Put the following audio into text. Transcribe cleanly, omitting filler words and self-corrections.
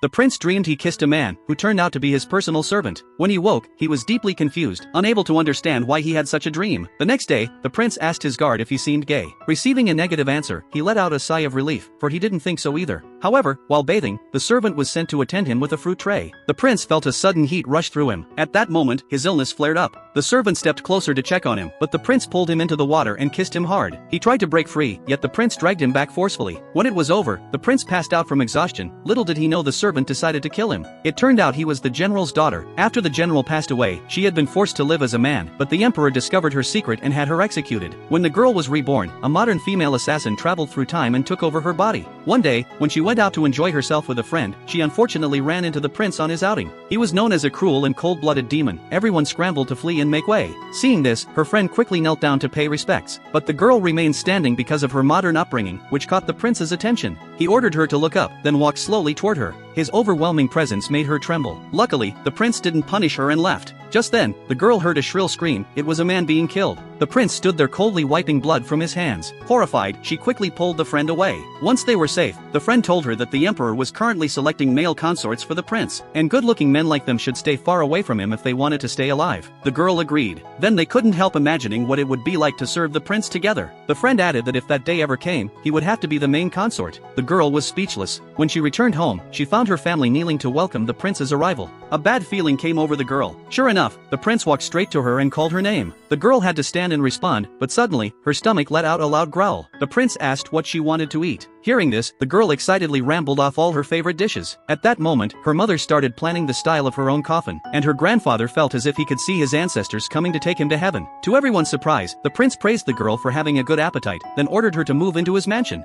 the prince dreamed he kissed a man who turned out to be his personal servant. When he woke, he was deeply confused, unable to understand why he had such a dream. The next day, the prince asked his guard if he seemed gay. Receiving a negative answer, he let out a sigh of relief, for he didn't think so either. However, while bathing, the servant was sent to attend him with a fruit tray. The prince felt a sudden heat rush through him. At that moment, his illness flared up. The servant stepped closer to check on him, but the prince pulled him into the water and kissed him hard. He tried to break free, yet the prince dragged him back forcefully. When it was over, the prince passed out from exhaustion. Little did he know the servant decided to kill him. It turned out he was the general's daughter. After the general passed away, she had been forced to live as a man, but the emperor discovered her secret and had her executed. When the girl was reborn, a modern female assassin traveled through time and took over her body. One day, when she went out to enjoy herself with a friend, she unfortunately ran into the prince on his outing. He was known as a cruel and cold-blooded demon. Everyone scrambled to flee and make way. Seeing this, her friend quickly knelt down to pay respects. But the girl remained standing because of her modern upbringing, which caught the prince's attention. He ordered her to look up, then walk slowly toward her. His overwhelming presence made her tremble. Luckily, the prince didn't punish her and left. Just then, the girl heard a shrill scream. It was a man being killed. The prince stood there coldly wiping blood from his hands. Horrified, she quickly pulled the friend away. Once they were safe, the friend told her that the emperor was currently selecting male consorts for the prince, and good-looking men like them should stay far away from him if they wanted to stay alive. The girl agreed. Then they couldn't help imagining what it would be like to serve the prince together. The friend added that if that day ever came, he would have to be the main consort. The girl was speechless. When she returned home, she found her family kneeling to welcome the prince's arrival. A bad feeling came over the girl. Sure enough, the prince walked straight to her and called her name. The girl had to stand and respond, but suddenly, her stomach let out a loud growl. The prince asked what she wanted to eat. Hearing this, the girl excitedly rambled off all her favorite dishes. At that moment, her mother started planning the style of her own coffin, and her grandfather felt as if he could see his ancestors coming to take him to heaven. To everyone's surprise, the prince praised the girl for having a good appetite, then ordered her to move into his mansion.